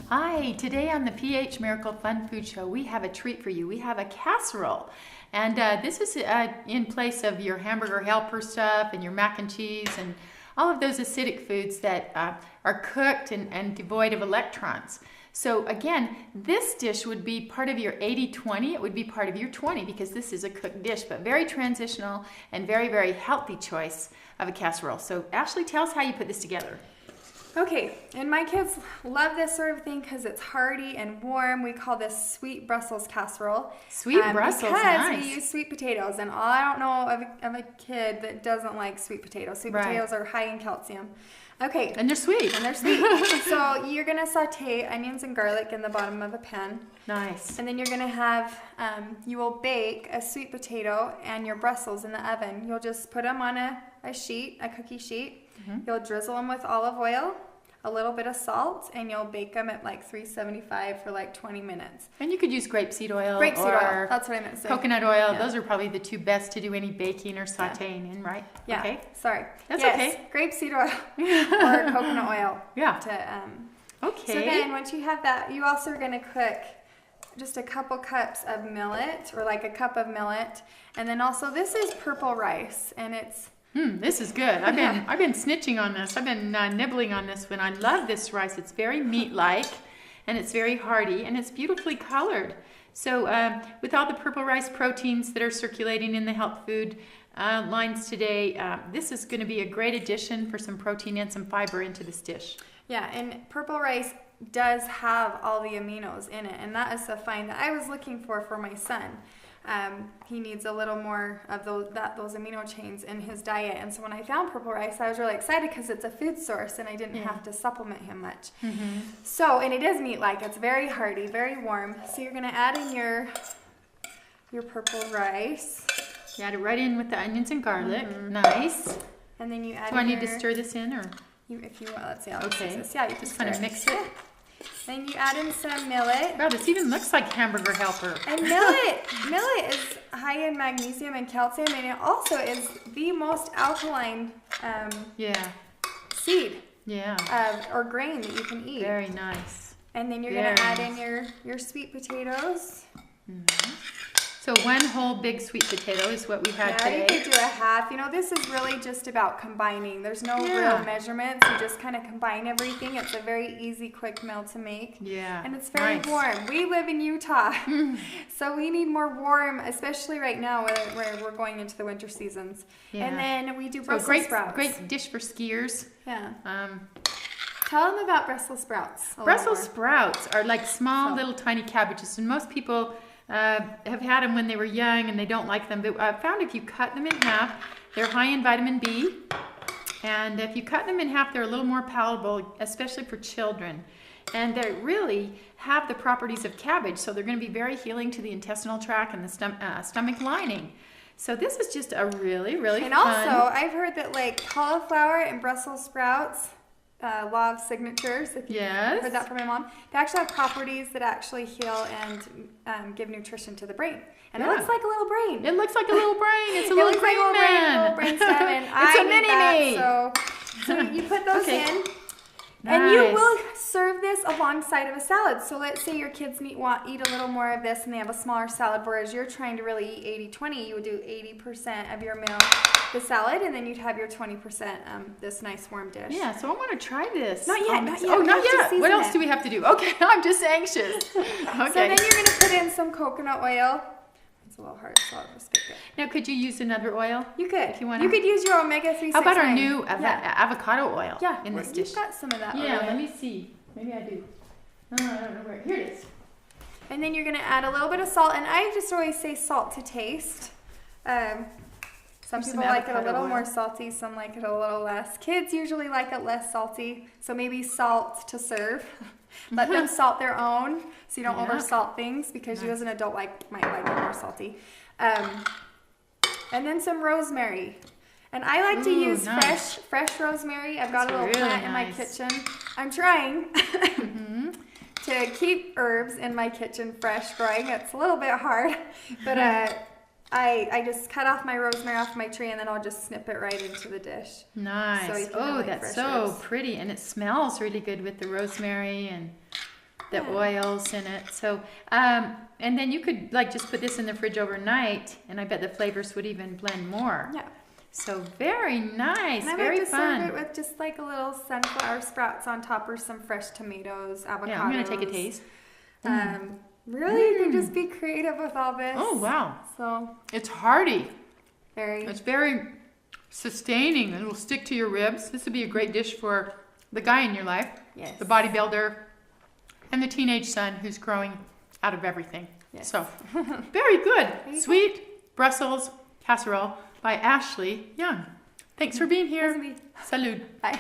Hi, today on the PH Miracle Fun Food Show, we have a treat for you. We have a casserole. And this is in place of your hamburger helper stuff and your mac and cheese and all of those acidic foods that are cooked and devoid of electrons. So again, this dish would be part of your 80-20. It would be part of your 20 because this is a cooked dish, but very transitional and very, very healthy choice of a casserole. So Ashley, tell us how you put this together. Okay, and my kids love this sort of thing because it's hearty and warm. We call this sweet Brussels casserole. Sweet Brussels, because nice. we use sweet potatoes, and I don't know of a kid that doesn't like sweet potatoes. Sweet potatoes are high in calcium. Okay. And they're sweet. So you're going to saute onions and garlic in the bottom of a pan. Nice. And then you're going to have, you will bake a sweet potato and your Brussels in the oven. You'll just put them on a cookie sheet. Mm-hmm. You'll drizzle them with olive oil, a little bit of salt, and you'll bake them at like 375 for like 20 minutes. And you could use grapeseed oil. That's what I meant to say. Coconut oil. Yeah. Those are probably the two best to do any baking or sauteing in, right? Yeah. Okay. Sorry. That's okay. Grapeseed oil or coconut oil. Yeah. Okay. So then once you have that, you also are going to cook just a couple cups of millet, or like a cup of millet. And then also this is purple rice, and it's this is good. I've been snitching on this. I've been nibbling on this one. I love this rice. It's very meat-like, and it's very hearty, and it's beautifully colored. So with all the purple rice proteins that are circulating in the health food lines today, this is going to be a great addition for some protein and some fiber into this dish. Yeah, and purple rice does have all the aminos in it, and that is the find that I was looking for my son. He needs a little more of those amino chains in his diet. And so when I found purple rice, I was really excited because it's a food source and I didn't have to supplement him much. Mm-hmm. So, and it is meat-like. It's very hearty, very warm. So you're going to add in your purple rice. You add it right in with the onions and garlic. Mm-hmm. Nice. And then you add Do I need to stir this in, or? If you want, let's see. I'll okay. This. Yeah, you just kind of mix it. Then you add in some millet. Wow, this even looks like hamburger helper. And millet is high in magnesium and calcium, and it also is the most alkaline seed or grain that you can eat. Very nice. And then you're going to add in your sweet potatoes. Mm-hmm. So one whole big sweet potato is what we had today. You could do a half. You know, this is really just about combining. There's no real measurements. You just kind of combine everything. It's a very easy, quick meal to make. Yeah. And it's very warm. We live in Utah, so we need more warm, especially right now where we're going into the winter seasons. Yeah. And then we do Brussels sprouts. Great dish for skiers. Yeah. Tell them about Brussels sprouts. Brussels sprouts are like small little tiny cabbages, and most people have had them when they were young and they don't like them, but I found if you cut them in half, they're high in vitamin B, and if you cut them in half, they're a little more palatable, especially for children, and they really have the properties of cabbage, so they're going to be very healing to the intestinal tract and the stomach lining. So this is just a really, really fun. And also, I've heard that like cauliflower and Brussels sprouts, law of signatures, if you've heard that from my mom, they actually have properties that actually heal and give nutrition to the brain. And it looks like a little brain. It looks like a little brain. It's a little brain man. Little brain stem, and it's a mini-me. So you put those in. Nice. And you will serve this alongside of a salad. So let's say your kids eat a little more of this and they have a smaller salad, whereas you're trying to really eat 80-20. You would do 80% of your meal the salad, and then you'd have your 20% this nice warm dish. Yeah, so I want to try this. Not yet. Oh, not yet. What else do we have to do? Okay, I'm just anxious. Okay. So then you're going to put in some coconut oil. It's a little hard, so I'll just pick it. Now, could you use another oil? You could. If you want. You could use your omega-3. How about our new avocado oil in this dish? You've got some of that already. Let me see. Maybe I do. No, I don't know where. Here it is. And then you're going to add a little bit of salt, and I just always say salt to taste. Some people like it a little more salty, some like it a little less. Kids usually like it less salty, so maybe salt to serve. Let them salt their own, so you don't over-salt things, because you as an adult might like it more salty. And then some rosemary. And I like to use fresh rosemary. I've got a little plant in my kitchen. I'm trying to keep herbs in my kitchen fresh growing. It's a little bit hard, but I just cut off my rosemary off my tree, and then I'll just snip it right into the dish. Nice. So that's so pretty, and it smells really good with the rosemary. And the oils in it. So, and then you could like just put this in the fridge overnight, and I bet the flavors would even blend more. Yeah. So very nice, and I very like to fun. serve it with just like a little sunflower sprouts on top, or some fresh tomatoes, avocados. Yeah, I'm gonna take a taste. Really, you can just be creative with all this. Oh wow! So it's hearty. very. It's very sustaining, and it will stick to your ribs. This would be a great dish for the guy in your life, Yes. the bodybuilder, and the teenage son who's growing out of everything. Yes. So, very good. you Sweet Brussels casserole by Ashley Young. Thanks for being here. That's me. Salud. Bye.